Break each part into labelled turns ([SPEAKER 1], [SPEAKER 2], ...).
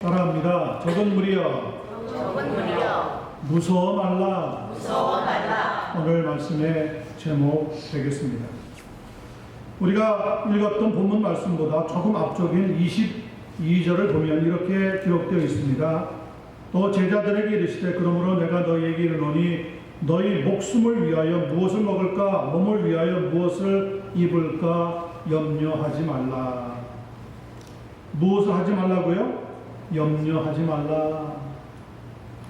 [SPEAKER 1] 따라합니다. 적은 무리여 무서워 말라. 오늘 말씀의 제목 되겠습니다. 우리가 읽었던 본문 말씀보다 조금 앞쪽인 22절을 보면 이렇게 기록되어 있습니다. 또 제자들에게 이르시되 그러므로 내가 너희에게 이르노니 너희 목숨을 위하여 무엇을 먹을까 몸을 위하여 무엇을 입을까 염려하지 말라. 무엇을 하지 말라고요? 염려하지 말라.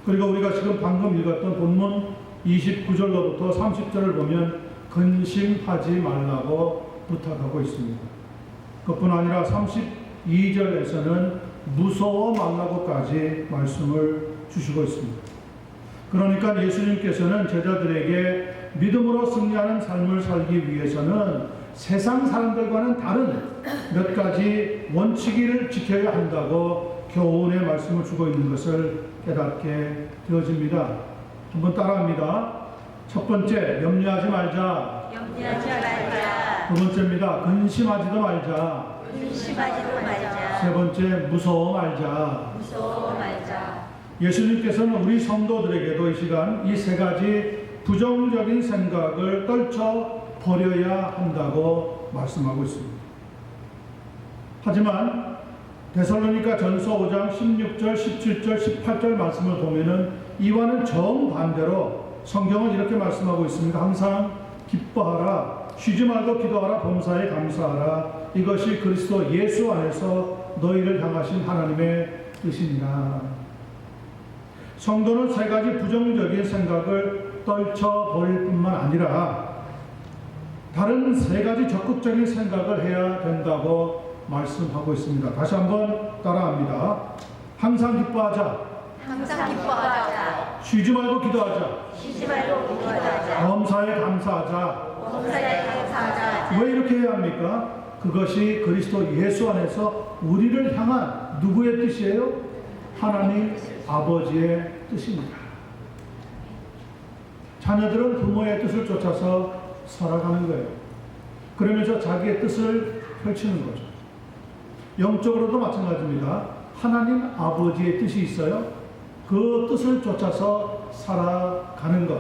[SPEAKER 1] 그리고 우리가 지금 방금 읽었던 본문 29절로부터 30절을 보면 근심하지 말라고 부탁하고 있습니다. 그뿐 아니라 32절에서는 무서워 말라고까지 말씀을 주시고 있습니다. 그러니까 예수님께서는 제자들에게 믿음으로 승리하는 삶을 살기 위해서는 세상 사람들과는 다른 몇 가지 원칙을 지켜야 한다고 교훈의 말씀을 주고 있는 것을 깨닫게 되어집니다. 한번 따라합니다. 첫 번째, 염려하지 말자. 두 번째입니다. 근심하지도 말자. 세 번째, 무서워 말자. 예수님께서는 우리 성도들에게도 이 시간 이 세 가지 부정적인 생각을 떨쳐 버려야 한다고 말씀하고 있습니다. 하지만 데살로니가 전서 5장 16절, 17절, 18절 말씀을 보면은 이와는 정반대로 성경은 이렇게 말씀하고 있습니다. 항상 기뻐하라, 쉬지 말고 기도하라, 범사에 감사하라. 이것이 그리스도 예수 안에서 너희를 향하신 하나님의 뜻이니라. 성도는 세 가지 부정적인 생각을 떨쳐버릴 뿐만 아니라 다른 세 가지 적극적인 생각을 해야 된다고 말씀하고 있습니다. 다시 한번 따라합니다. 항상 기뻐하자. 쉬지 말고 기도하자. 범사에 감사하자. 왜 이렇게 해야 합니까? 그것이 그리스도 예수 안에서 우리를 향한 누구의 뜻이에요? 하나님 아버지의 뜻입니다. 자녀들은 부모의 뜻을 쫓아서 살아가는 거예요. 그러면서 자기의 뜻을 펼치는 거죠. 영적으로도 마찬가지입니다. 하나님 아버지의 뜻이 있어요. 그 뜻을 쫓아서 살아가는 것.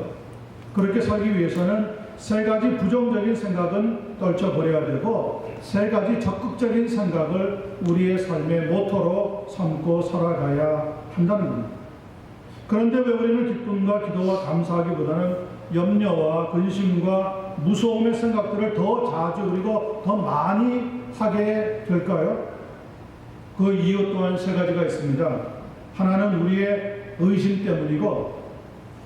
[SPEAKER 1] 그렇게 살기 위해서는 세 가지 부정적인 생각은 떨쳐버려야 되고 세 가지 적극적인 생각을 우리의 삶의 모토로 삼고 살아가야 한다는 겁니다. 그런데 왜 우리는 기쁨과 기도와 감사하기보다는 염려와 근심과 무서움의 생각들을 더 자주 그리고 더 많이 하게 될까요? 그 이유 또한 세 가지가 있습니다. 하나는 우리의 의심 때문이고,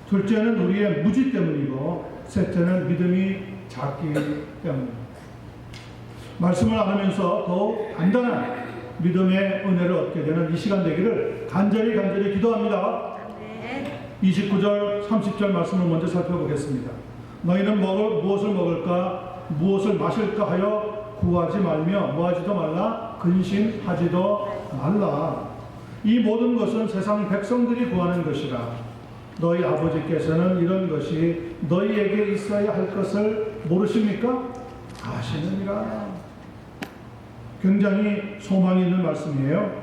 [SPEAKER 1] 둘째는 우리의 무지 때문이고, 셋째는 믿음이 작기 때문입니다. 말씀을 나누면서 더욱 단단한 믿음의 은혜를 얻게 되는 이 시간 되기를 간절히 기도합니다. 29절 30절 말씀을 먼저 살펴보겠습니다. 너희는 무엇을 먹을까 무엇을 마실까 하여 구하지 말며 뭐하지도 말라 근심하지도 말라. 이 모든 것은 세상 백성들이 구하는 것이라 너희 아버지께서는 이런 것이 너희에게 있어야 할 것을 모르십니까? 아시느니라. 굉장히 소망이 있는 말씀이에요.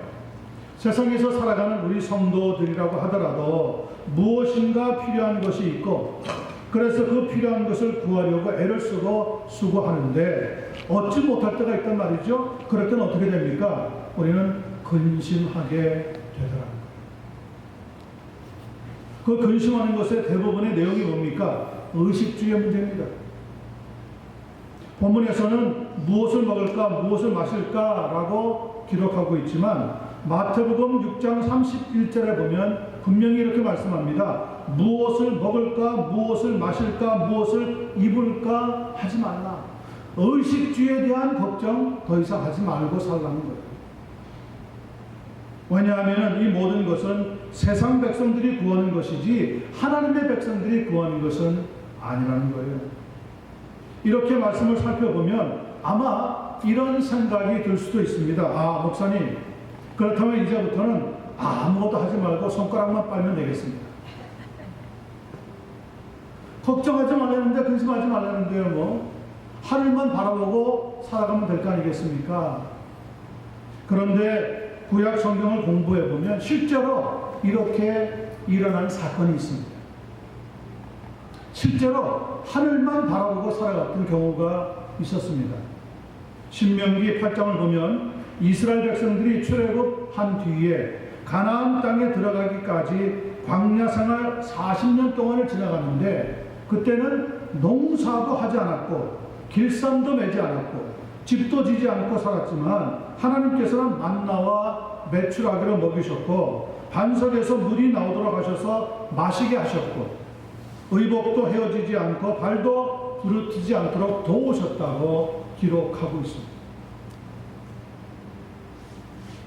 [SPEAKER 1] 세상에서 살아가는 우리 성도들이라고 하더라도 무엇인가 필요한 것이 있고 그래서 그 필요한 것을 구하려고 애를 쓰고 수고하는데 얻지 못할 때가 있단 말이죠. 그럴 때는 어떻게 됩니까? 우리는 근심하게 되더라고요. 그 근심하는 것의 대부분의 내용이 뭡니까? 의식주의 문제입니다. 본문에서는 무엇을 먹을까 무엇을 마실까 라고 기록하고 있지만 마태복음 6장 31절에 보면 분명히 이렇게 말씀합니다. 무엇을 먹을까 무엇을 마실까 무엇을 입을까 하지 말라. 의식주에 대한 걱정 더 이상 하지 말고 살라는 거예요. 왜냐하면 이 모든 것은 세상 백성들이 구하는 것이지 하나님의 백성들이 구하는 것은 아니라는 거예요. 이렇게 말씀을 살펴보면 아마 이런 생각이 들 수도 있습니다. 아, 목사님, 그렇다면 이제부터는 아무것도 하지 말고 손가락만 빨면 되겠습니다. 걱정하지 말라는데 근심하지 말라는데요. 뭐 하늘만 바라보고 살아가면 될 거 아니겠습니까? 그런데 구약 성경을 공부해 보면 실제로 이렇게 일어난 사건이 있습니다. 실제로 하늘만 바라보고 살아갔던 경우가 있었습니다. 신명기 8장을 보면 이스라엘 백성들이 출애굽한 뒤에 가나안 땅에 들어가기까지 광야 생활 40년 동안을 지나가는데, 그때는 농사도 하지 않았고 길쌈도 매지 않았고 집도 지지 않고 살았지만 하나님께서는 만나와 메추라기로 먹이셨고 반석에서 물이 나오도록 하셔서 마시게 하셨고 의복도 헤어지지 않고 발도 부르트지 않도록 도우셨다고 기록하고 있습니다.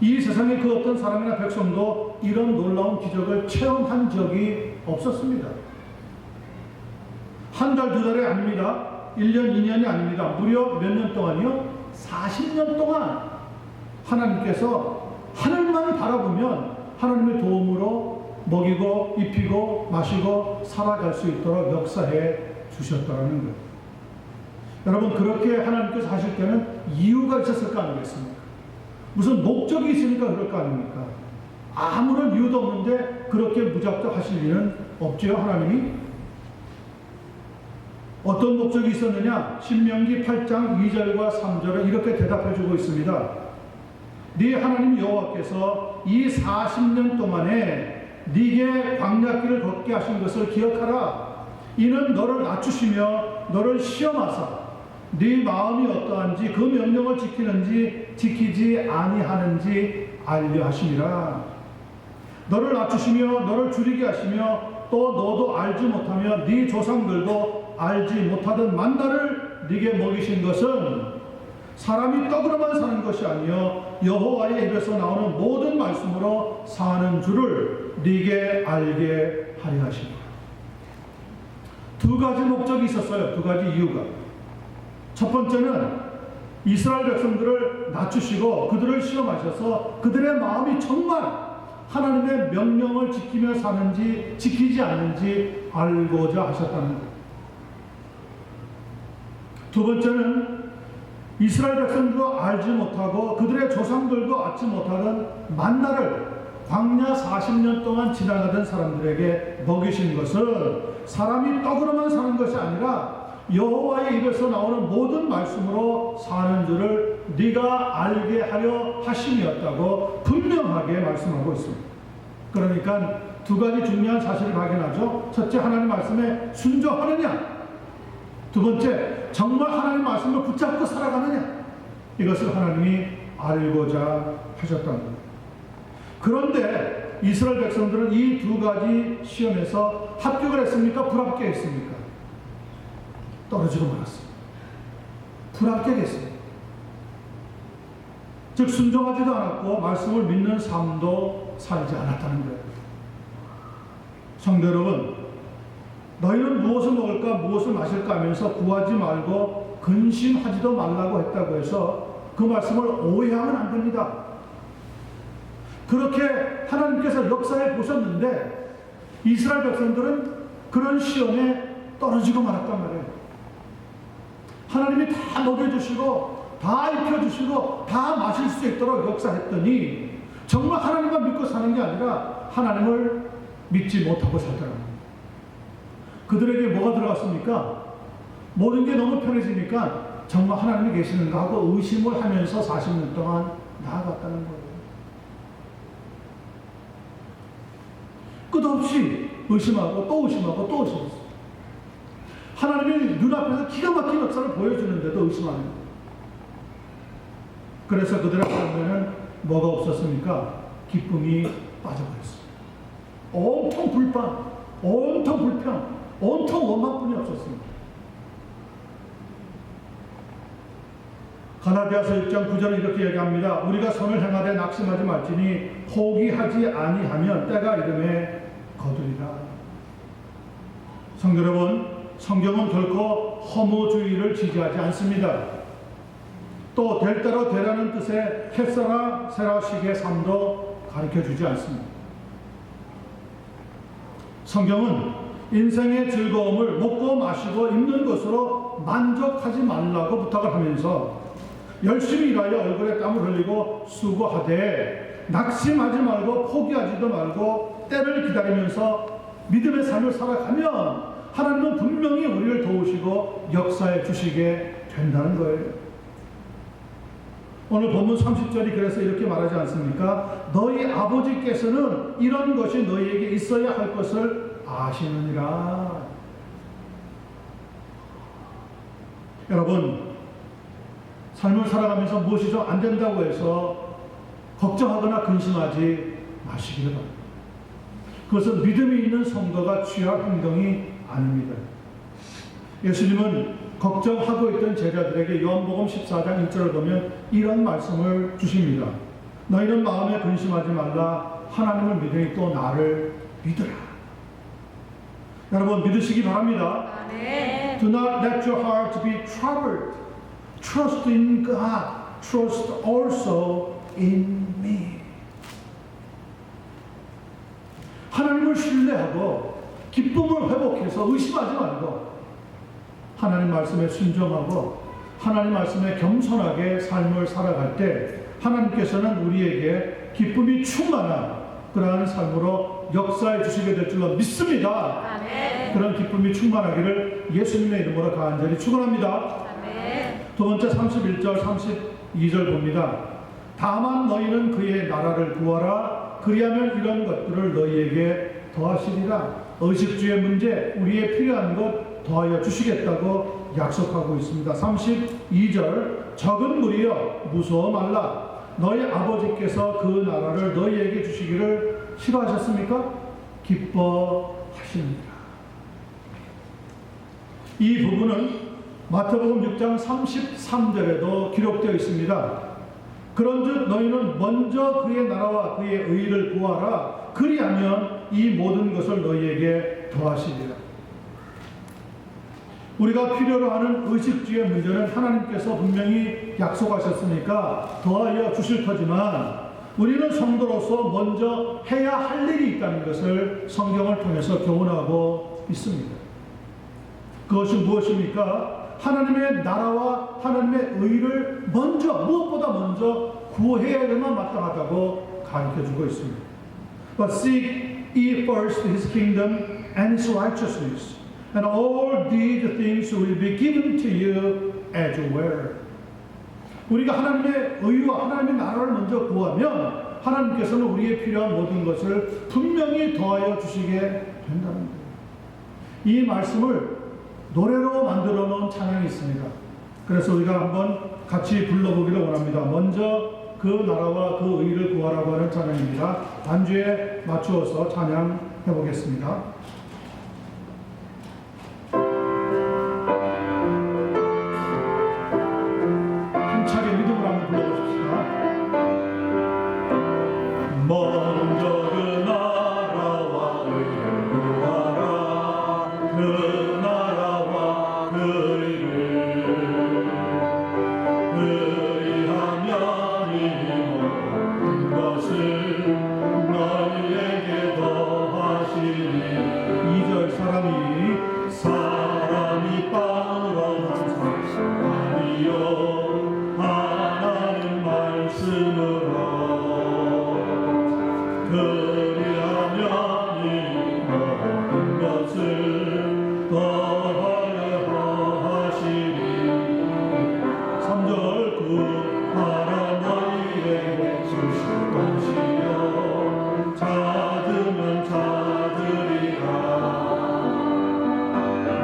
[SPEAKER 1] 이 세상에 그 어떤 사람이나 백성도 이런 놀라운 기적을 체험한 적이 없었습니다. 한 달, 두 달이 아닙니다. 1년, 2년이 아닙니다. 무려 몇 년 동안이요? 40년 동안 하나님께서 하늘만 바라보면 하나님의 도움으로 먹이고 입히고 마시고 살아갈 수 있도록 역사해 주셨다는 거예요. 여러분, 그렇게 하나님께서 하실 때는 이유가 있었을 거 아니겠습니까? 무슨 목적이 있으니까 그럴 거 아닙니까? 아무런 이유도 없는데 그렇게 무작정 하실 일은 없지요, 하나님이? 어떤 목적이 있었느냐? 신명기 8장 2절과 3절은 이렇게 대답해 주고 있습니다. 네 하나님 여호와께서 이 40년 동안에 네게 광야길을 걷게 하신 것을 기억하라. 이는 너를 낮추시며 너를 시험하사 네 마음이 어떠한지 그 명령을 지키는지 지키지 아니하는지 알려 하심이라. 너를 낮추시며 너를 줄이게 하시며 또 너도 알지 못하며 네 조상들도 알지 못하던 만나를 네게 먹이신 것은 사람이 떡으로만 사는 것이 아니요 여호와의 입에서 나오는 모든 말씀으로 사는 줄을 네게 알게 하려 하십니다. 두 가지 목적이 있었어요. 두 가지 이유가. 첫 번째는 이스라엘 백성들을 낮추시고 그들을 시험하셔서 그들의 마음이 정말 하나님의 명령을 지키며 사는지 지키지 않는지 알고자 하셨다는 것. 두 번째는 이스라엘 백성들도 알지 못하고 그들의 조상들도 알지 못하던 만나를 광야 40년 동안 지나가던 사람들에게 먹이신 것은 사람이 떡으로만 사는 것이 아니라 여호와의 입에서 나오는 모든 말씀으로 사는 줄을 네가 알게 하려 하심이었다고 분명하게 말씀하고 있습니다. 그러니까 두 가지 중요한 사실을 발견하죠. 첫째, 하나님 말씀에 순종하느냐. 두 번째, 정말 하나님 말씀을 붙잡고 살아가느냐. 이것을 하나님이 알고자 하셨다는 겁니다. 그런데 이스라엘 백성들은 이 두 가지 시험에서 합격을 했습니까? 불합격했습니까? 떨어지고 말았습니다. 불합격했습니다. 즉 순종하지도 않았고 말씀을 믿는 삶도 살지 않았다는 거예요. 성도 여러분, 너희는 무엇을 먹을까 무엇을 마실까 하면서 구하지 말고 근심하지도 말라고 했다고 해서 그 말씀을 오해하면 안 됩니다. 그렇게 하나님께서 역사해 보셨는데 이스라엘 백성들은 그런 시험에 떨어지고 말았단 말이에요. 하나님이 다 먹여주시고 다 입혀주시고 다 마실 수 있도록 역사했더니 정말 하나님만 믿고 사는 게 아니라 하나님을 믿지 못하고 살더라고요. 그들에게 뭐가 들어갔습니까? 모든 게 너무 편해지니까 정말 하나님이 계시는가 하고 의심을 하면서 40년 동안 나아갔다는 거예요. 끝없이 의심하고 또 의심하고 또 의심했어요. 하나님이 눈앞에서 기가 막힌 역사를 보여주는데도 의심하는 거예요. 그래서 그들의 삶에는 뭐가 없었습니까? 기쁨이 빠져버렸어요. 온통 불판, 온통 불평, 온통 원망뿐이 없었습니다. 갈라디아서 1장 9절은 이렇게 얘기합니다. 우리가 선을 행하되 낙심하지 말지니 포기하지 아니하면 때가 이름에 거두리라. 성도 여러분, 성경은 결코 허무주의를 지지하지 않습니다. 또 될 대로 되라는 뜻의 햇사라 세라식의 삶도 가르쳐주지 않습니다. 성경은 인생의 즐거움을 먹고 마시고 입는 것으로 만족하지 말라고 부탁을 하면서 열심히 일하여 얼굴에 땀을 흘리고 수고하되 낙심하지 말고 포기하지도 말고 때를 기다리면서 믿음의 삶을 살아가면 하나님은 분명히 우리를 도우시고 역사해 주시게 된다는 거예요. 오늘 본문 30절이 그래서 이렇게 말하지 않습니까? 너희 아버지께서는 이런 것이 너희에게 있어야 할 것을 아시느니라. 여러분, 삶을 살아가면서 무엇이 좀 안 된다고 해서 걱정하거나 근심하지 마시기를 바랍니다. 그것은 믿음이 있는 성도가 취할 행동이 아닙니다. 예수님은 걱정하고 있던 제자들에게 요한복음 14장 1절을 보면 이런 말씀을 주십니다. 너희는 마음에 근심하지 말라. 하나님을 믿으니 또 나를 믿으라. 여러분, 믿으시기 바랍니다.
[SPEAKER 2] 네.
[SPEAKER 1] Do not let your heart be troubled. Trust in God. Trust also in me. 하나님을 신뢰하고 기쁨을 회복해서 의심하지 말고 하나님 말씀에 순종하고 하나님 말씀에 겸손하게 삶을 살아갈 때 하나님께서는 우리에게 기쁨이 충만한 그러한 삶으로 역사해 주시게 될 줄로 믿습니다.
[SPEAKER 2] 아멘.
[SPEAKER 1] 그런 기쁨이 충만하기를 예수님의 이름으로 간절히 축원합니다.
[SPEAKER 2] 아멘.
[SPEAKER 1] 두 번째 31절 32절 봅니다. 다만 너희는 그의 나라를 구하라. 그리하면 이런 것들을 너희에게 더하시리라. 의식주의 문제, 우리의 필요한 것 더하여 주시겠다고 약속하고 있습니다. 32절 적은 무리여 무서워 말라. 너희 아버지께서 그 나라를 너희에게 주시기를 싫어하셨습니까? 기뻐하십니다. 이 부분은 마태복음 6장 33절에도 기록되어 있습니다. 그런즉 너희는 먼저 그의 나라와 그의 의를 구하라. 그리하면 이 모든 것을 너희에게 더하시리라. 우리가 필요로 하는 의식주의 문제는 하나님께서 분명히 약속하셨으니까 더하여 주실 터지만 우리는 성도로서 먼저 해야 할 일이 있다는 것을 성경을 통해서 교훈하고 있습니다. 그것이 무엇입니까? 하나님의 나라와 하나님의 의를 먼저, 무엇보다 먼저 구해야 되만 마땅하다고 가르쳐주고 있습니다. But seek ye first his kingdom and his righteousness, and all these things will be given to you as well. 우리가 하나님의 의와 하나님의 나라를 먼저 구하면 하나님께서는 우리의 필요한 모든 것을 분명히 더하여 주시게 된다는 거예요. 이 말씀을 노래로 만들어 놓은 찬양이 있습니다. 그래서 우리가 한번 같이 불러보기를 원합니다. 먼저 그 나라와 그 의를 구하라고 하는 찬양입니다. 반주에 맞추어서 찬양해 보겠습니다. 힘차게 믿음으로 한번 불러보십시다. 먼저 그 나라와 의를 구하라. 그 나라와 그 의를 그리하면 이 모든 것을 너희에게 더하시니. 2절 사람이 빵으로 한 아니요 하나님 말씀으로 그리하면 이 모든 것을 더하여 하시니. 3절 구하라 너희에게 주실 것이요 찾으면 찾으리라.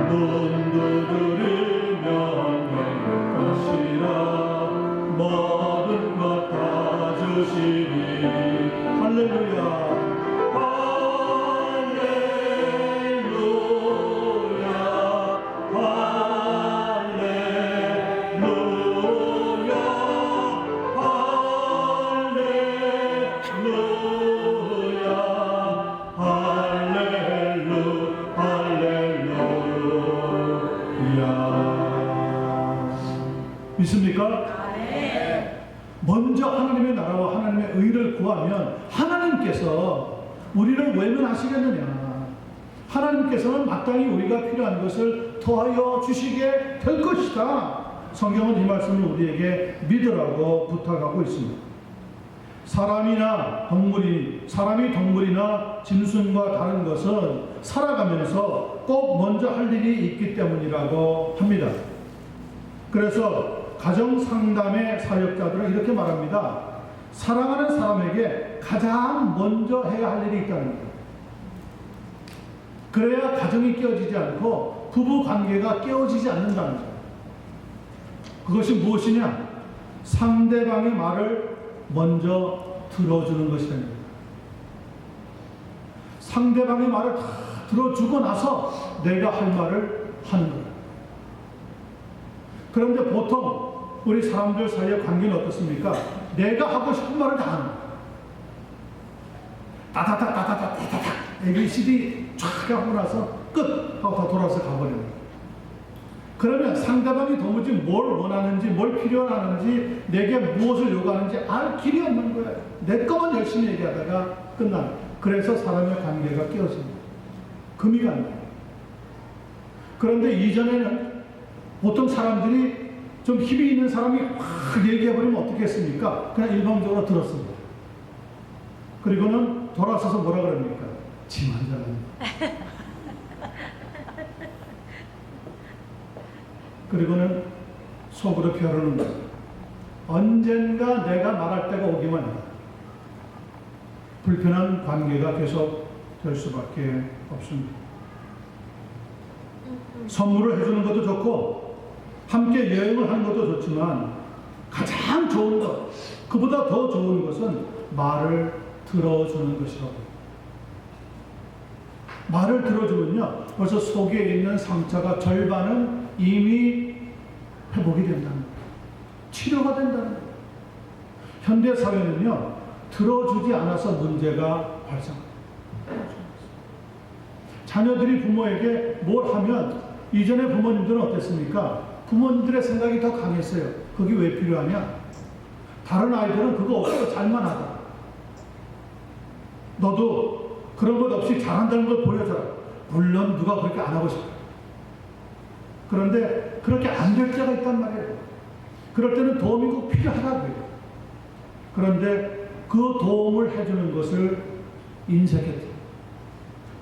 [SPEAKER 1] 문 두드리면 열릴 것이라. 모든 것 다 주시니. 할렐루야. 믿습니까? 먼저 하나님의 나라와 하나님의 의를 구하면 하나님께서 우리를 외면하시겠느냐. 하나님께서는 마땅히 우리가 필요한 것을 더하여 주시게 될 것이다. 성경은 이 말씀을 우리에게 믿으라고 부탁하고 있습니다. 사람이 동물이나 짐승과 다른 것은 살아가면서 꼭 먼저 할 일이 있기 때문이라고 합니다. 그래서 가정 상담의 사역자들은 이렇게 말합니다. 사랑하는 사람에게 가장 먼저 해야 할 일이 있다는 거예요. 그래야 가정이 깨어지지 않고 부부 관계가 깨어지지 않는다는 거예요. 그것이 무엇이냐? 상대방의 말을 먼저 들어주는 것이라는 거예요. 상대방의 말을 다 들어주고 나서 내가 할 말을 하는 거예요. 그런데 보통 우리 사람들 사이의 관계는 어떻습니까? 내가 하고 싶은 말을 다 하는 거예요. 따다닥 ABCD 쫙 하고 나서 끝 하고 다 돌아서 가버리는 거예요. 그러면 상대방이 도무지 뭘 원하는지 뭘 필요하는지 내게 무엇을 요구하는지 알 길이 없는 거예요. 내 것만 열심히 얘기하다가 끝나는 거예요. 그래서 사람의 관계가 깨어집니다. 금이 가는 거예요. 그런데 이전에는 보통 사람들이 좀 힘이 있는 사람이 확 얘기해버리면 어떻겠습니까? 그냥 일방적으로 들었습니다. 그리고는 돌아서서 뭐라 그럽니까? 지만다는. 그리고는 속으로 벼르는 거예요. 언젠가 내가 말할 때가 오기만 해요. 불편한 관계가 계속 될 수밖에 없습니다. 선물을 해주는 것도 좋고 함께 여행을 하는 것도 좋지만 가장 좋은 것, 그보다 더 좋은 것은 말을 들어주는 것이라고. 말을 들어주면요, 벌써 속에 있는 상처가 절반은 이미 회복이 된다는 거예요. 치료가 된다는 거예요. 현대 사회는요, 들어주지 않아서 문제가 발생합니다. 자녀들이 부모에게 뭘 하면 이전에 부모님들은 어땠습니까? 부모님들의 생각이 더 강했어요. 그게 왜 필요하냐? 다른 아이들은 그거 없어도 잘만 하다. 너도 그런 것 없이 잘한다는 걸 보여줘라. 물론 누가 그렇게 안 하고 싶어요. 그런데 그렇게 안 될 때가 있단 말이에요. 그럴 때는 도움이 꼭 필요하다고요. 그런데 그 도움을 해주는 것을 인색했대요.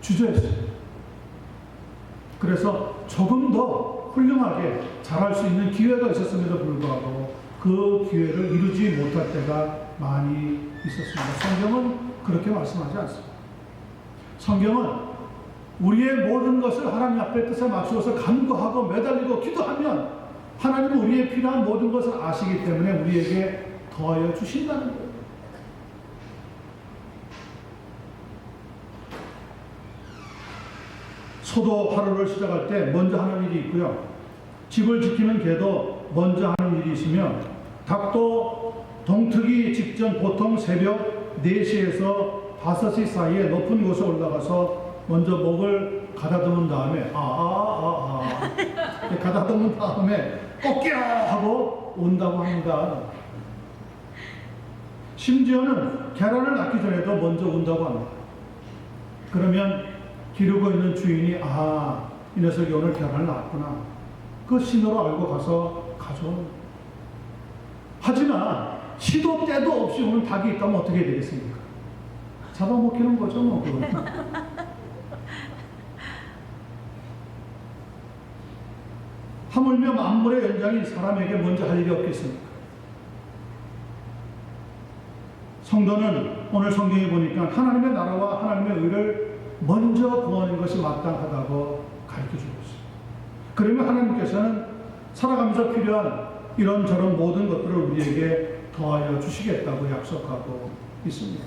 [SPEAKER 1] 주저했어요. 그래서 조금 더 훌륭하게 잘할 수 있는 기회가 있었음에도 불구하고 그 기회를 이루지 못할 때가 많이 있었습니다. 성경은 그렇게 말씀하지 않습니다. 성경은 우리의 모든 것을 하나님 앞에 뜻에 맞추어서 간구하고 매달리고 기도하면 하나님은 우리의 필요한 모든 것을 아시기 때문에 우리에게 더하여 주신다는 거예요. 소도 하루를 시작할 때 먼저 하는 일이 있고요. 집을 지키는 개도 먼저 하는 일이 있으며 닭도 동트기 직전 보통 새벽 4시에서 5시 사이에 높은 곳에 올라가서 먼저 목을 가다듬은 다음에 가다듬은 다음에 꺾여 하고 온다고 합니다. 심지어는 계란을 낳기 전에도 먼저 온다고 합니다. 그러면 기르고 있는 주인이 이 녀석이 오늘 계란을 낳았구나. 그 신호로 알고 가서 가져옵니다. 하지만 시도 때도 없이 오는 닭이 있다면 어떻게 해야 되겠습니까? 잡아먹히는 거죠, 뭐. 하물며 만물의 연장이 사람에게 먼저 할 일이 없겠습니까? 성도는 오늘 성경에 보니까 하나님의 나라와 하나님의 의를 먼저 구하는 것이 마땅하다고 가르쳐주고 있습니다. 그러면 하나님께서는 살아가면서 필요한 이런저런 모든 것들을 우리에게 더하여 주시겠다고 약속하고 있습니다.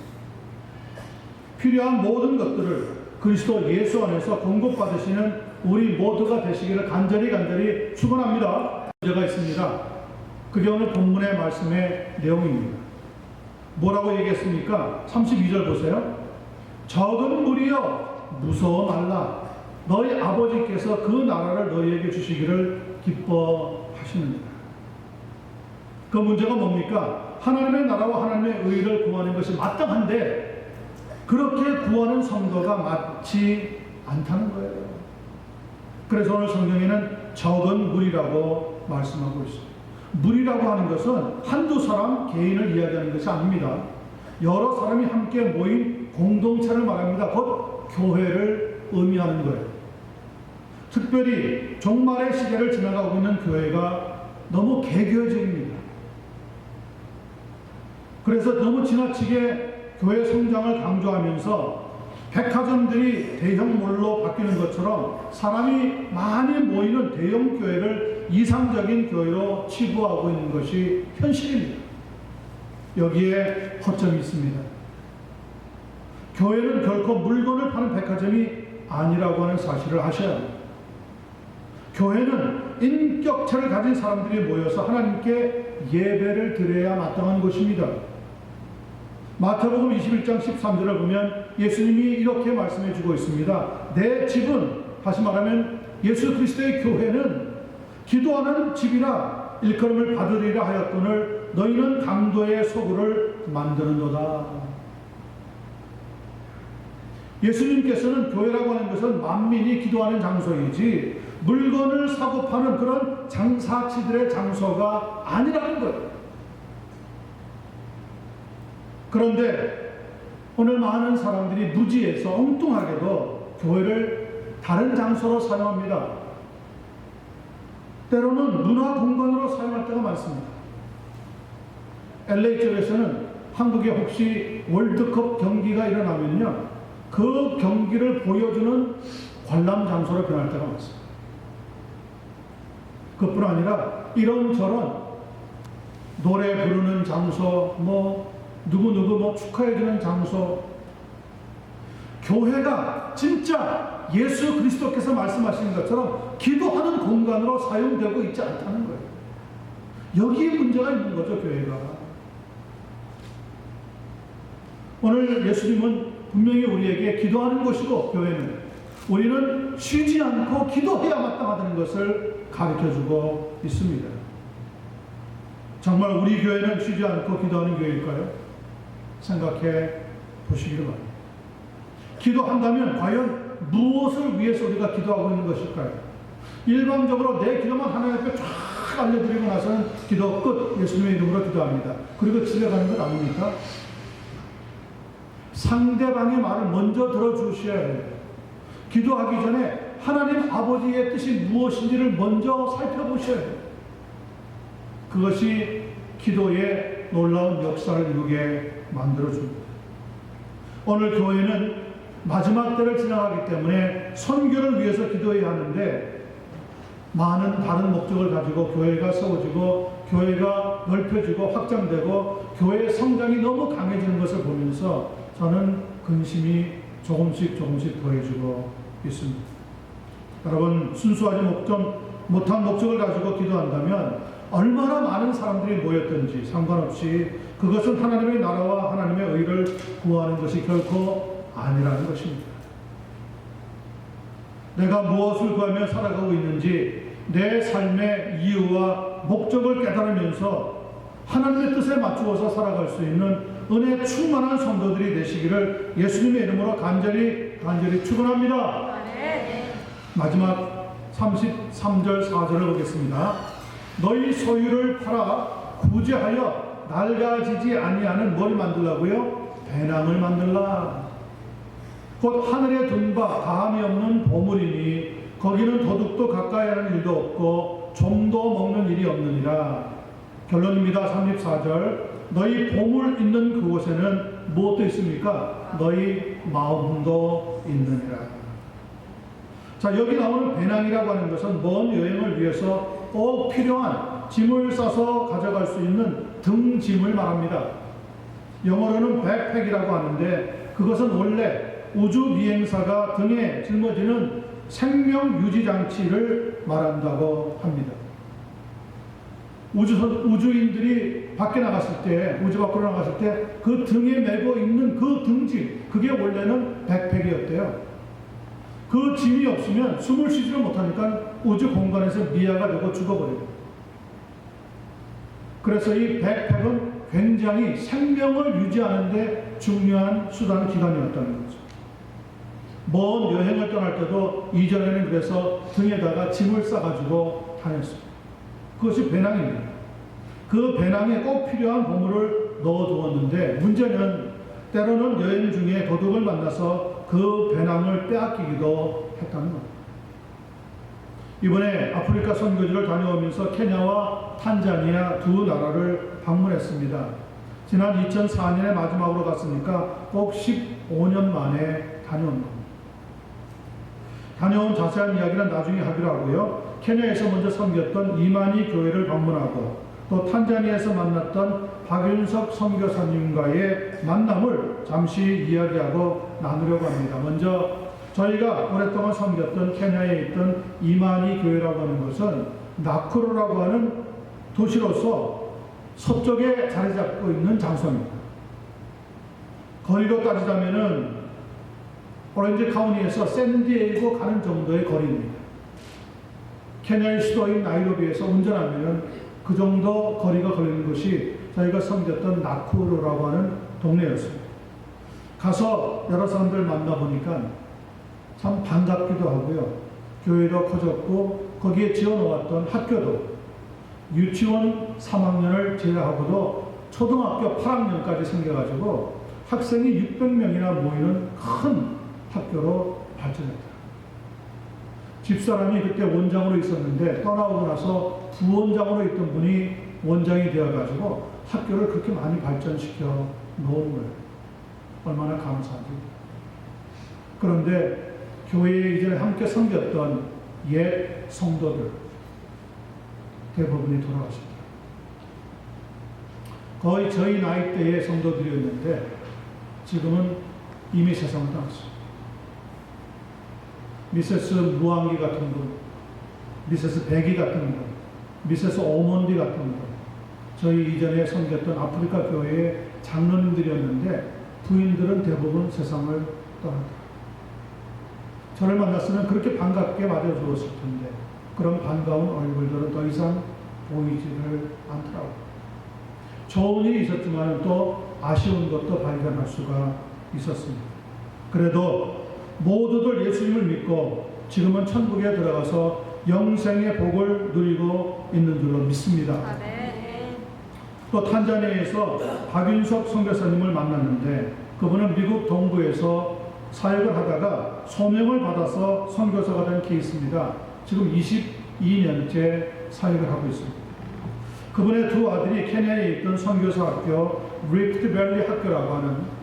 [SPEAKER 1] 필요한 모든 것들을 그리스도 예수 안에서 공급받으시는 우리 모두가 되시기를 간절히 축원합니다. 문제가 있습니다. 그게 오늘 본문의 말씀의 내용입니다. 뭐라고 얘기했습니까? 32절 보세요. 적은 무리여 무서워 말라. 너희 아버지께서 그 나라를 너희에게 주시기를 기뻐하시느니라. 그 문제가 뭡니까? 하나님의 나라와 하나님의 의를 구하는 것이 마땅한데 그렇게 구하는 성도가 많지 않다는 거예요. 그래서 오늘 성경에는 적은 무리라고 말씀하고 있습니다. 무리라고 하는 것은 한두 사람 개인을 이야기하는 것이 아닙니다. 여러 사람이 함께 모인 공동체를 말합니다. 곧 교회를 의미하는 거예요. 특별히 종말의 시대를 지나가고 있는 교회가 너무 개교적입니다. 그래서 너무 지나치게 교회 성장을 강조하면서 백화점들이 대형몰로 바뀌는 것처럼 사람이 많이 모이는 대형 교회를 이상적인 교회로 치부하고 있는 것이 현실입니다. 여기에 허점이 있습니다. 교회는 결코 물건을 파는 백화점이 아니라고 하는 사실을 아셔야 합니다. 교회는 인격체를 가진 사람들이 모여서 하나님께 예배를 드려야 마땅한 곳입니다. 마태복음 21장 13절을 보면 예수님이 이렇게 말씀해 주고 있습니다. 내 집은, 다시 말하면 예수 그리스도의 교회는 기도하는 집이라 일컬음을 받으리라 하였거늘 너희는 강도의 소굴을 만드는도다. 예수님께서는 교회라고 하는 것은 만민이 기도하는 장소이지 물건을 사고 파는 그런 장사치들의 장소가 아니라는 거예요. 그런데 오늘 많은 사람들이 무지해서 엉뚱하게도 교회를 다른 장소로 사용합니다. 때로는 문화 공간으로 사용할 때가 많습니다. LA 쪽에서는 한국에 혹시 월드컵 경기가 일어나면요, 그 경기를 보여주는 관람 장소로 변할 때가 많습니다. 그뿐 아니라 이런저런 노래 부르는 장소, 누구누구 축하해주는 장소, 교회가 진짜 예수 그리스도께서 말씀하신 것처럼 기도하는 공간으로 사용되고 있지 않다는 거예요. 여기에 문제가 있는 거죠, 교회가. 오늘 예수님은 분명히 우리에게 기도하는 곳이고, 교회는 우리는 쉬지 않고 기도해야 마땅하다는 것을 가르쳐주고 있습니다. 정말 우리 교회는 쉬지 않고 기도하는 교회일까요? 생각해 보시기를 바랍니다. 기도한다면 과연 무엇을 위해서 우리가 기도하고 있는 것일까요? 일반적으로 내 기도만 하나님 앞에 쫙 알려드리고 나서는 기도 끝, 예수님의 이름으로 기도합니다. 그리고 집에 가는 것 아닙니까? 상대방의 말을 먼저 들어주셔야 해요. 기도하기 전에 하나님 아버지의 뜻이 무엇인지를 먼저 살펴보셔야 해요. 그것이 기도의 놀라운 역사를 이루게 만들어줍니다. 오늘 교회는 마지막 때를 지나가기 때문에 선교를 위해서 기도해야 하는데, 많은 다른 목적을 가지고 교회가 세워지고 교회가 넓혀지고 확장되고 교회의 성장이 너무 강해지는 것을 보면서 저는 근심이 조금씩 더해지고 있습니다. 여러분, 순수하지 못한 목적을 가지고 기도한다면 얼마나 많은 사람들이 모였든지 상관없이 그것은 하나님의 나라와 하나님의 의를 구하는 것이 결코 아니라는 것입니다. 내가 무엇을 구하며 살아가고 있는지 내 삶의 이유와 목적을 깨달으면서 하나님의 뜻에 맞추어서 살아갈 수 있는 은혜 충만한 성도들이 되시기를 예수님의 이름으로 간절히 축원합니다. 마지막 33절 4절을 보겠습니다. 너희 소유를 팔아 구제하여 낡아지지 아니하는 뭘 만들라고요? 배낭을 만들라. 곧 하늘에 둔 바 다함이 없는 보물이니 거기는 도둑도 가까이 하는 일도 없고 좀도 먹는 일이 없느니라. 결론입니다. 34절. 너희 보물 있는 그곳에는 무엇도 있습니까? 너희 마음도 있느니라. 자, 여기 나오는 배낭이라고 하는 것은 먼 여행을 위해서 꼭 필요한 짐을 싸서 가져갈 수 있는 등짐을 말합니다. 영어로는 백팩이라고 하는데 그것은 원래 우주 비행사가 등에 짊어지는 생명 유지 장치를 말한다고 합니다. 우주인들이 밖에 나갔을 때, 우주 밖으로 나갔을 때 그 등에 메고 있는 그 등짐, 그게 원래는 백팩이었대요. 그 짐이 없으면 숨을 쉬지를 못하니까 우주 공간에서 미아가 되고 죽어버려요. 그래서 이 백팩은 굉장히 생명을 유지하는 데 중요한 수단 기관이었다는 거죠. 먼 여행을 떠날 때도 이전에는 그래서 등에다가 짐을 싸가지고 다녔습니다. 그것이 배낭입니다. 그 배낭에 꼭 필요한 보물을 넣어두었는데 문제는 때로는 여행 중에 도둑을 만나서 그 배낭을 빼앗기기도 했다는 겁니다. 이번에 아프리카 선교지를 다녀오면서 케냐와 탄자니아 두 나라를 방문했습니다. 지난 2004년에 마지막으로 갔으니까 꼭 15년 만에 다녀온 겁니다. 다녀온 자세한 이야기는 나중에 하기로 하고요. 케냐에서 먼저 섬겼던 이만희 교회를 방문하고 또 탄자니아에서 만났던 박윤석 선교사님과의 만남을 잠시 이야기하고 나누려고 합니다. 먼저 저희가 오랫동안 섬겼던 케냐에 있던 이만희 교회라고 하는 것은 나쿠루라고 하는 도시로서 서쪽에 자리 잡고 있는 장소입니다. 거리로 따지자면은 오렌지 카운티에서 샌디에이고 가는 정도의 거리입니다. 케냐의 수도인 나이로비에서 운전하면 그 정도 거리가 걸리는 것이 저희가 섬겼던 나쿠루라고 하는 동네였습니다. 가서 여러 사람들 만나보니까 참 반갑기도 하고요. 교회도 커졌고 거기에 지어놓았던 학교도 유치원 3학년을 제외하고도 초등학교 8학년까지 생겨가지고 학생이 600명이나 모이는 큰 학교로 발전했다. 집사람이 그때 원장으로 있었는데 떠나오고 나서 부원장으로 있던 분이 원장이 되어가지고 학교를 그렇게 많이 발전시켜 놓은 거예요. 얼마나 감사하죠. 그런데 교회에 이전에 함께 섬겼던 옛 성도들 대부분이 돌아가셨다. 거의 저희 나이대의 성도들이었는데 지금은 이미 세상을 떠났습니다. 미세스 무한기 같은 분, 미세스 백이 같은 분, 미세스 오몬디 같은 분, 저희 이전에 섬겼던 아프리카 교회의 장로님들이었는데 부인들은 대부분 세상을 떠났다. 저를 만났으면 그렇게 반갑게 맞아주었을 텐데 그런 반가운 얼굴들은 더 이상 보이지를 않더라고요. 좋은 일이 있었지만 또 아쉬운 것도 발견할 수가 있었습니다. 그래도 모두들 예수님을 믿고 지금은 천국에 들어가서 영생의 복을 누리고 있는 줄로 믿습니다.
[SPEAKER 2] 아, 네.
[SPEAKER 1] 또 탄자니아에서 박윤석 선교사님을 만났는데 그분은 미국 동부에서 사역을 하다가 소명을 받아서 선교사가 된 케이스입니다. 지금 22년째 사역을 하고 있습니다. 그분의 두 아들이 케냐에 있던 선교사 학교 리프트 밸리 학교라고 하는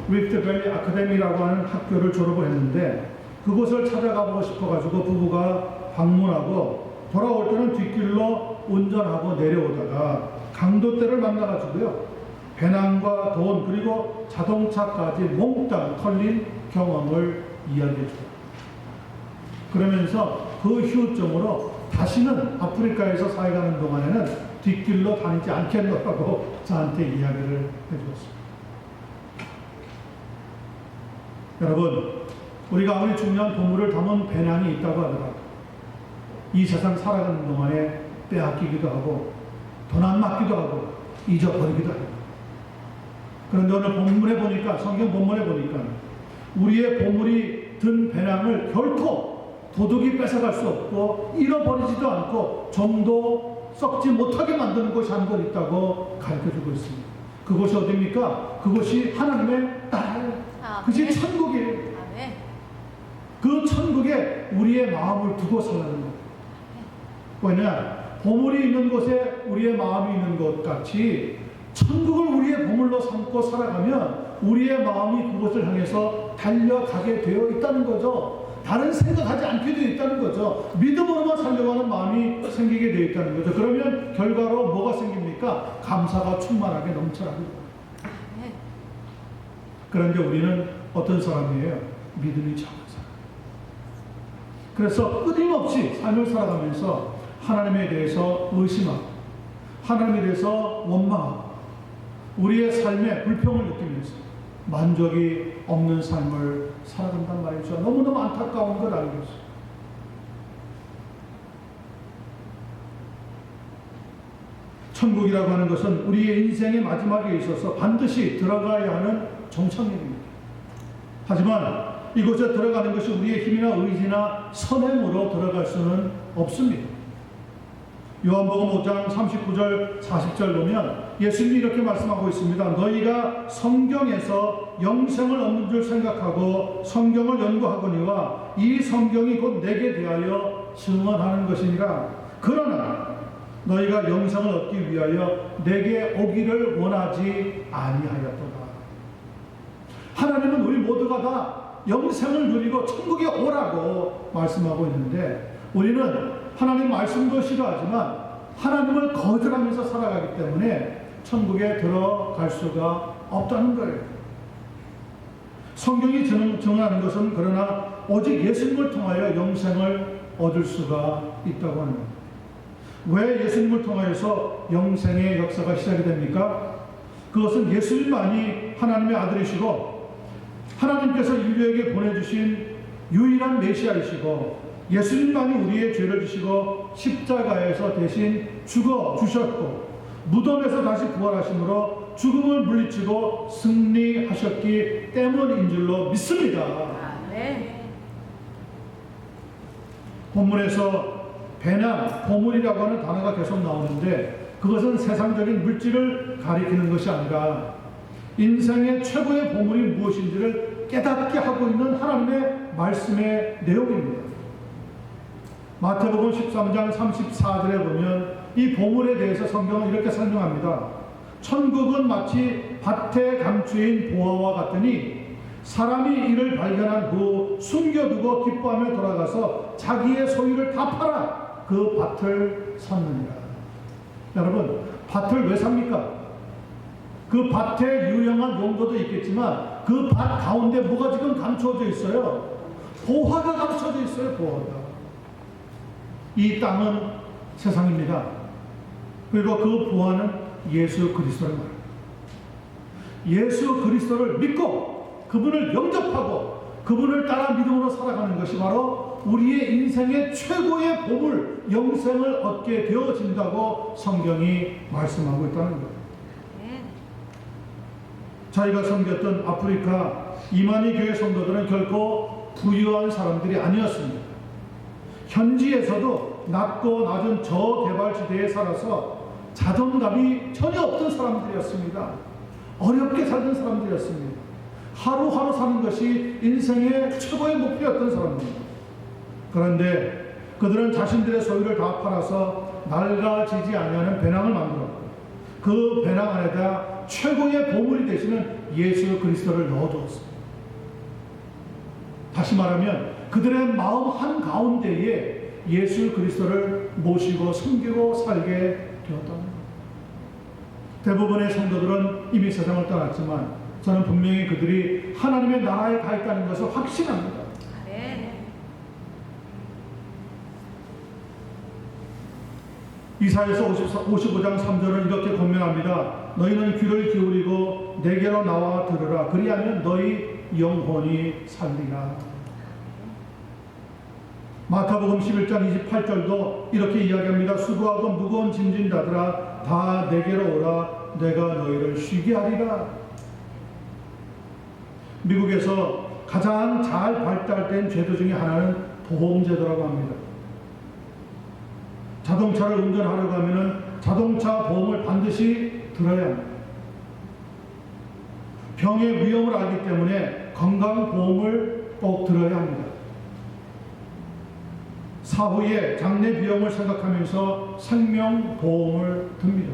[SPEAKER 1] 리프트 밸리 아카데미라고 하는 학교를 졸업을 했는데 그곳을 찾아가보고 싶어가지고 부부가 방문하고 돌아올 때는 뒷길로 운전하고 내려오다가 강도떼를 만나가지고요. 배낭과 돈 그리고 자동차까지 몽땅 털린 경험을 이야기해 줘요. 그러면서 그 후유증으로 다시는 아프리카에서 사역하는 동안에는 뒷길로 다니지 않겠노라고 저한테 이야기를 해주었습니다. 여러분, 우리가 아무리 중요한 보물을 담은 배낭이 있다고 하더라도 이 세상 살아가는 동안에 빼앗기기도 하고 돈 안 맞기도 하고 잊어버리기도 합니다. 그런데 오늘 본문에 보니까 성경 본문에 보니까 우리의 보물이 든 배낭을 결코 도둑이 뺏어갈 수 없고 잃어버리지도 않고 좀도 썩지 못하게 만드는 곳이 한 곳 있다고 가르쳐주고 있습니다. 그곳이 어디입니까? 그곳이 하나님의 딸, 그것이 천국이에요. 그 천국에 우리의 마음을 두고 살라는 겁니다. 왜냐? 보물이 있는 곳에 우리의 마음이 있는 것 같이 천국을 우리의 보물로 삼고 살아가면 우리의 마음이 그곳을 향해서 달려가게 되어 있다는 거죠. 다른 생각하지 않게 되어 있다는 거죠. 믿음으로만 살려고 하는 마음이 생기게 되어 있다는 거죠. 그러면 결과로 뭐가 생깁니까? 감사가 충만하게 넘쳐나게 됩니다. 그런데 우리는 어떤 사람이에요? 믿음이 적은 사람. 그래서 끊임없이 삶을 살아가면서 하나님에 대해서 의심하고 하나님에 대해서 원망하고 우리의 삶에 불평을 느끼면서 만족이 없는 삶을 살아간단 말이죠. 너무너무 안타까운 걸 알고 있어요. 천국이라고 하는 것은 우리의 인생의 마지막에 있어서 반드시 들어가야 하는 정착입니다. 하지만 이곳에 들어가는 것이 우리의 힘이나 의지나 선행으로 들어갈 수는 없습니다. 요한복음 5장 39절 40절 보면 예수님이 이렇게 말씀하고 있습니다. 너희가 성경에서 영생을 얻는 줄 생각하고 성경을 연구하거니와 이 성경이 곧 내게 대하여 증언하는 것이니라. 그러나 너희가 영생을 얻기 위하여 내게 오기를 원하지 아니하였도다. 하나님은 우리 모두가 다 영생을 누리고 천국에 오라고 말씀하고 있는데, 우리는 하나님 말씀도 싫어하지만 하나님을 거절하면서 살아가기 때문에 천국에 들어갈 수가 없다는 거예요. 성경이 증언하는 것은 그러나 오직 예수님을 통하여 영생을 얻을 수가 있다고 합니다. 왜 예수님을 통하여서 영생의 역사가 시작이 됩니까? 그것은 예수님만이 하나님의 아들이시고 하나님께서 인류에게 보내주신 유일한 메시아이시고 예수님만이 우리의 죄를 지시고 십자가에서 대신 죽어 주셨고 무덤에서 다시 부활하심으로 죽음을 물리치고 승리하셨기 때문인 줄로 믿습니다.
[SPEAKER 2] 네.
[SPEAKER 1] 본문에서 배나 보물이라고 하는 단어가 계속 나오는데, 그것은 세상적인 물질을 가리키는 것이 아니라 인생의 최고의 보물이 무엇인지를 깨닫게 하고 있는 하나님의 말씀의 내용입니다. 마태복음 13장 34절에 보면 이 보물에 대해서 성경은 이렇게 설명합니다. 천국은 마치 밭에 감추인 보화와 같으니 사람이 이를 발견한 후 숨겨두고 기뻐하며 돌아가서 자기의 소유를 다 팔아 그 밭을 샀느니라. 여러분, 밭을 왜 삽니까? 그 밭의 유용한 용도도 있겠지만 그 밭 가운데 뭐가 지금 감춰져 있어요? 보화가 감춰져 있어요. 보화가. 이 땅은 세상입니다. 그리고 그 보화는 예수 그리스도를 말합니다. 예수 그리스도를 믿고 그분을 영접하고 그분을 따라 믿음으로 살아가는 것이 바로 우리의 인생의 최고의 보물, 영생을 얻게 되어진다고 성경이 말씀하고 있다는 거예요. 저희가 섬겼던 아프리카 이만희 교회 성도들은 결코 부유한 사람들이 아니었습니다. 현지에서도 낮고 낮은 저개발 지대에 살아서 자존감이 전혀 없던 사람들이었습니다. 어렵게 살던 사람들이었습니다. 하루하루 사는 것이 인생의 최고의 목표였던 사람입니다. 그런데 그들은 자신들의 소유를 다 팔아서 낡아지지 아니하는 배낭을 만들었고 그 배낭 안에다 최고의 보물이 되시는 예수 그리스도를 넣어두었습니다. 다시 말하면 그들의 마음 한가운데에 예수 그리스도를 모시고 섬기고 살게 되었다는 것. 대부분의 성도들은 이미 세상을 떠났지만 저는 분명히 그들이 하나님의 나라에 가 있다는 것을 확신합니다. 이사야서 55장 3절은 이렇게 권면합니다. 너희는 귀를 기울이고 내게로 나와 들으라. 그리하면 너희 영혼이 살리라. 마태복음 11장 28절도 이렇게 이야기합니다. 수고하고 무거운 짐진 자들아 다 내게로 오라. 내가 너희를 쉬게 하리라. 미국에서 가장 잘 발달된 제도 중에 하나는 보험제도라고 합니다. 자동차를 운전하려고 하면 자동차 보험을 반드시 들어야 합니다. 병의 위험을 알기 때문에 건강보험을 꼭 들어야 합니다. 사후에 장래 비용을 생각하면서 생명보험을 듭니다.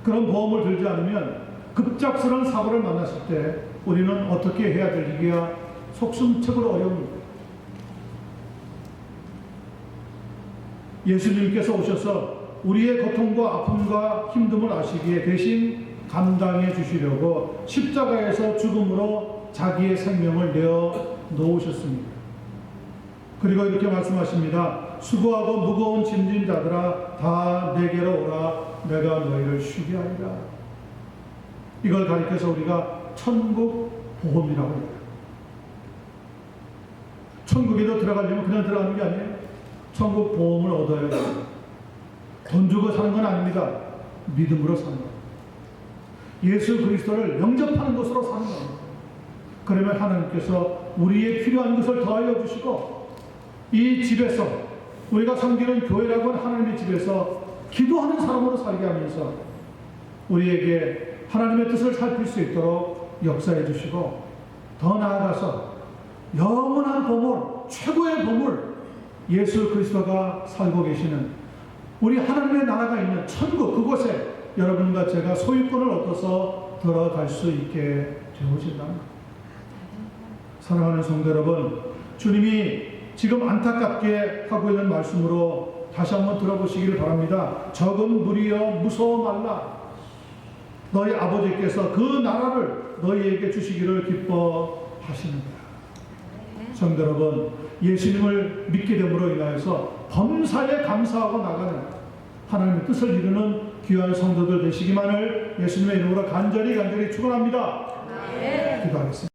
[SPEAKER 1] 그런 보험을 들지 않으면 급작스러운 사고를 만났을 때 우리는 어떻게 해야 될지가 속숨책으로 어려웁니다. 예수님께서 오셔서 우리의 고통과 아픔과 힘듦을 아시기에 대신 감당해 주시려고 십자가에서 죽음으로 자기의 생명을 내어 놓으셨습니다. 그리고 이렇게 말씀하십니다. 수고하고 무거운 짐진 자들아 다 내게로 오라. 내가 너희를 쉬게 하리라. 이걸 가리켜서 우리가 천국 보험이라고 해요. 천국에도 들어가려면 그냥 들어가는 게 아니에요. 천국 보험을 얻어야 돼요. 돈 주고 사는 건 아닙니다. 믿음으로 사는 겁니다. 예수 그리스도를 영접하는 것으로 사는 겁니다. 그러면 하나님께서 우리의 필요한 것을 더하여 주시고 이 집에서 우리가 섬기는 교회라고 하는 하나님의 집에서 기도하는 사람으로 살게 하면서 우리에게 하나님의 뜻을 살필 수 있도록 역사해 주시고, 더 나아가서 영원한 보물, 최고의 보물, 예수 그리스도가 살고 계시는 우리 하나님의 나라가 있는 천국, 그곳에 여러분과 제가 소유권을 얻어서 들어갈 수 있게 되어진다는 것. 사랑하는 성도 여러분, 주님이 지금 안타깝게 하고 있는 말씀으로 다시 한번 들어보시기를 바랍니다. 적은 무리여 무서워 말라. 너희 아버지께서 그 나라를 너희에게 주시기를 기뻐하시는다. 성도 여러분, 예수님을 믿게 됨으로 인하여서 범사에 감사하고 나가는 하나님의 뜻을 이루는 귀한 성도들 되시기만을 예수님의 이름으로 간절히 축원합니다. 기도하겠습니다.